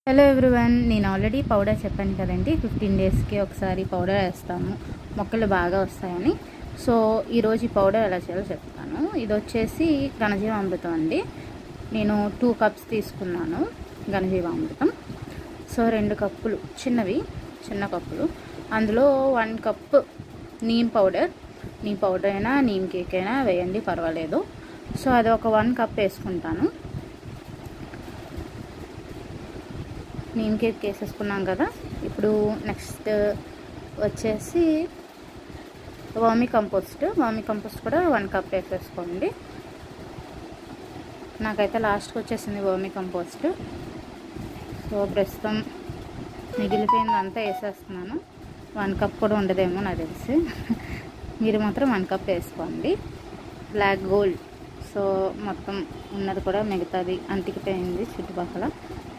Hello everyone, నేను already powder చెప్పాను కదండి. 15 డేస్కి ఒకసారి పౌడర్ వేస్తాము, మొక్కలు బాగా వస్తాయని. సో ఈరోజు ఈ పౌడర్ ఎలా చేయాలో చెప్తాను. ఇది వచ్చేసి ఘనజీవామృతం అండి. నేను 2 కప్స్ తీసుకున్నాను ఘనజీవామృతం. సో 2 కప్పులు చిన్న కప్పులు, అందులో 1 కప్ నీమ్ పౌడర్ అయినా నీమ్ కేక్ అయినా వేయండి, పర్వాలేదు. సో అది ఒక 1 కప్ వేసుకుంటాను. నీమ్ కేక్ వేసేసుకున్నాం కదా. ఇప్పుడు నెక్స్ట్ వచ్చేసి వర్మీ కంపోస్ట్ కూడా 1 కప్ వేసేసుకోండి. నాకైతే లాస్ట్కి వచ్చేసింది వర్మీ కంపోస్ట్. సో ప్రస్తుతం మిగిలిపోయిందంతా వేసేస్తున్నాను. 1 కప్ కూడా ఉండదేమో నాకు తెలిసి. మీరు మాత్రం 1 కప్ వేసుకోండి. బ్లాక్ గోల్డ్, సో మొత్తం ఉన్నది కూడా మిగతాది అంటికిపోయింది చుట్టుపక్కల,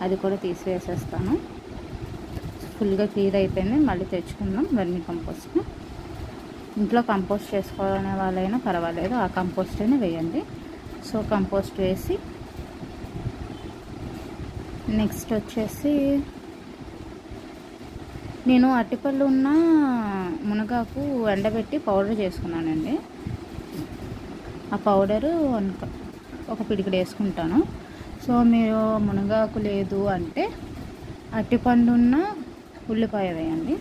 అది కూడా తీసివేసేస్తాను. ఫుల్గా క్లియర్ అయిపోయింది. మళ్ళీ తెచ్చుకుందాం వర్మీ కంపోస్ట్. ఇంట్లో కంపోస్ట్ చేసుకోవాలనే వాళ్ళైనా పర్వాలేదు, ఆ కంపోస్ట్ అయినా వేయండి. సో కంపోస్ట్ వేసి నెక్స్ట్ వచ్చేసి నేను అరటిపళ్ళు ఉన్న మునగాకు ఎండబెట్టి పౌడర్ చేసుకున్నానండి. ఆ పౌడరు ఒక పిడికిడు వేసుకుంటాను. సో మీరు మునగాకు లేదు అంటే అరటిపండు ఉన్న ఉల్లిపాయ వేయండి,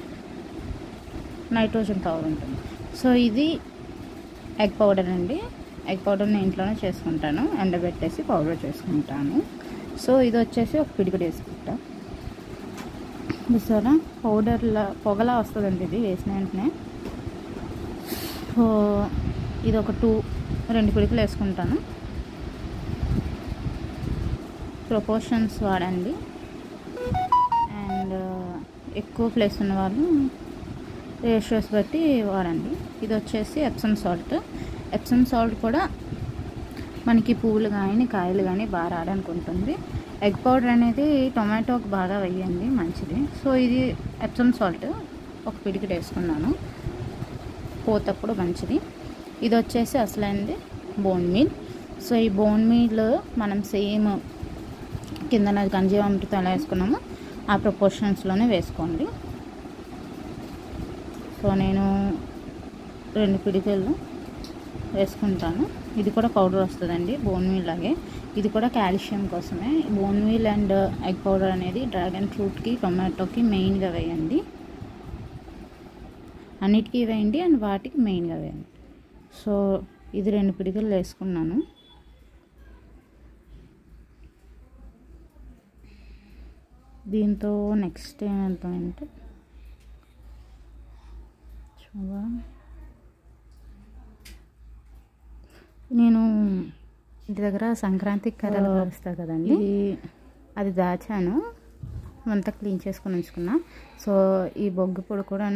నైట్రోజన్ పవర్ ఉంటుంది. సో ఇది ఎగ్ పౌడర్ అండి. ఎగ్ పౌడర్ నేను ఇంట్లోనే చేసుకుంటాను, ఎండబెట్టేసి పౌడర్ చేసుకుంటాను. సో ఇది వచ్చేసి ఒక పిడికిడు వేసుకుంటా. చూసారా, పౌడర్లా పొగలా వస్తుందండి ఇది వేసిన వెంటనే. సో ఇది ఒక 2 పిడికలు వేసుకుంటాను. ప్రపోర్షన్స్ వాడండి. అండ్ ఎక్కువ ప్లేస్ ఉన్న వాళ్ళు రేషియోస్ బట్టి వాడండి. ఇది వచ్చేసి ఎప్సమ్ సాల్ట్ కూడా మనకి పువ్వులు కానీ కాయలు కానీ బాగా రావడానికి ఉంటుంది. ఎగ్ పౌడర్ అనేది టొమాటోకి బాగా వేయండి, మంచిది. సో ఇది ఎప్సమ్ సాల్ట్ ఒక పిడికిడు వేసుకున్నాను, పోతప్పుడు మంచిది. ఇది వచ్చేసి అసలైంది బోన్ మీల్. సో ఈ బోన్ మీల్ మనం సేమ్ కింద ఘనజీవామృతం ఎలా వేసుకున్నామో ఆ ప్రపోర్షన్స్లోనే వేసుకోండి. సో నేను 2 పిడికలు వేసుకుంటాను. ఇది కూడా పౌడర్ వస్తుందండి బోన్ మీల్ లాగే. ఇది కూడా కాల్షియం కోసమే. Bone meal and egg powder అనేది డ్రాగన్ ఫ్రూట్కి, టొమాటోకి మెయిన్గా వేయండి. అన్నిటికీ వేయండి అండ్ వాటికి మెయిన్గా వేయండి. సో ఇది 2 పిడికలు వేసుకున్నాను. దీంతో నెక్స్ట్ ఏమవుతుందంటే నేను ఇంటి దగ్గర సంక్రాంతికి కర్రలు కలుస్తాను కదండి, అది దాచాను, అంతా క్లీన్ చేసుకొని ఉంచుకున్నా. సో ఈ బొగ్గు పొడి కూడా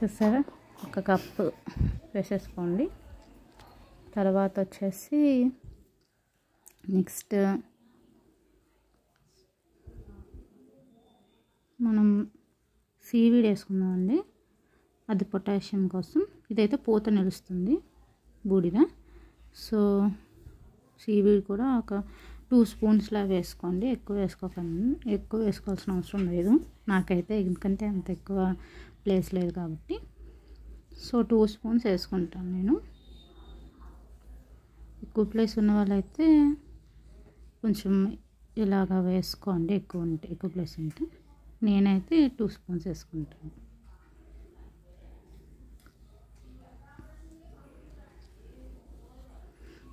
చూసారా, 1 కప్పు వేసేసుకోండి. తర్వాత వచ్చేసి నెక్స్ట్ మనం సీవీడ్ వేసుకుందామండి. అది పొటాషియం కోసం. ఇదైతే పూత నిలుస్తుంది బూడిద. సో సీవీడ్ కూడా ఒక 2 స్పూన్స్లా వేసుకోండి, ఎక్కువ వేసుకోవాల్సిన అవసరం లేదు నాకైతే, ఎందుకంటే అంత ఎక్కువ ప్లేస్ లేదు కాబట్టి. సో 2 స్పూన్స్ వేసుకుంటాను నేను. ఎక్కువ ప్లేస్ ఉన్న వాళ్ళైతే కొంచెం ఇలాగా వేసుకోండి, ఎక్కువ ప్లేస్ ఉంటే. నేనైతే 2 స్పూన్స్ వేసుకుంటాను.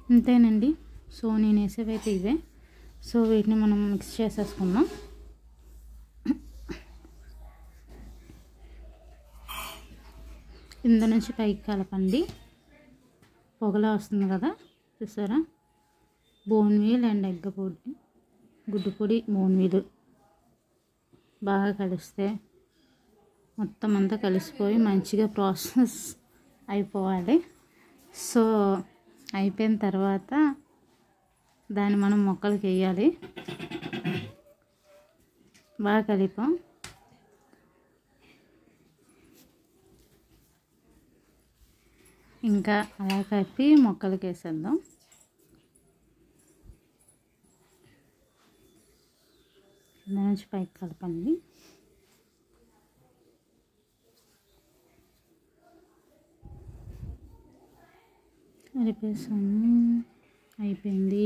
అంతేనండి. సో నేను వేసేవైతే ఇవే. సో వీటిని మనం మిక్స్ చేసేసుకుందాం. కింద నుంచి పైకి కలపండి, పొగలా వస్తుంది కదా, చూసారా. బోన్ మీల్ అండ్ ఎగ్ పొడి, గుడ్డు పొడి, బోన్ మీల్ బాగా కలిస్తే మొత్తం అంతా కలిసిపోయి మంచిగా ప్రాసెస్ అయిపోవాలి. సో అయిపోయిన తర్వాత దాన్ని మనం మొక్కలకి వేయాలి. బాగా కలిపాం. ఇంకా అలా కలిపి మొక్కలకి వేసేద్దాం. కింద నుంచి పైకి కలపండి. కలిపేసాను, అయిపోయింది.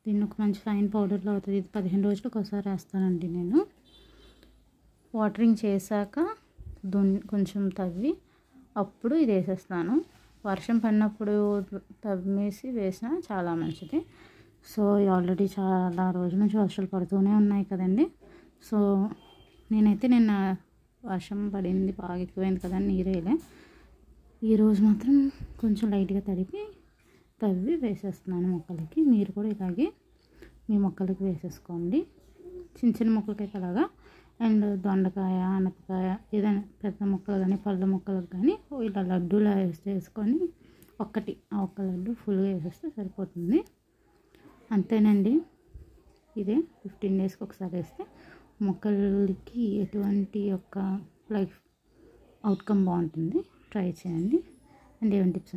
దీన్ని ఒక మంచి ఫైన్ పౌడర్లో అవుతుంది. ఇది 15 రోజులకు ఒకసారి వేస్తానండి నేను. వాటరింగ్ చేశాక కొంచెం తవ్వి అప్పుడు ఇది వేసేస్తాను. వర్షం పడినప్పుడు తవ్వేసి వేసినా చాలా మంచిది. సో ఆల్రెడీ చాలా రోజుల నుంచి వర్షాలు పడుతూనే ఉన్నాయి కదండి. సో నేనైతే నిన్న వర్షం పడింది బాగా ఎక్కువైంది కదా నీరేలే. ఈరోజు మాత్రం కొంచెం లైట్గా తవ్వి వేసేస్తున్నాను మొక్కలకి. మీరు కూడా ఇలాగే మీ మొక్కలకి వేసేసుకోండి, చిన్న చిన్న మొక్కలకైతే అలాగా. అండ్ దొండకాయ, ఆనపకాయ, ఏదైనా పెద్ద మొక్కలు కానీ పళ్ళ మొక్కలకు కానీ ఇలా లడ్డూలా వేసుకొని ఆ ఒక్క లడ్డు ఫుల్గా వేసేస్తే సరిపోతుంది. అంతేనండి. ఇదే 15 డేస్కి ఒకసారి వేస్తే మొక్కలకి ఎటువంటి లైఫ్ అవుట్కమ్ బాగుంటుంది. ట్రై చేయండి. అండ్ ఏమైనా టిప్స్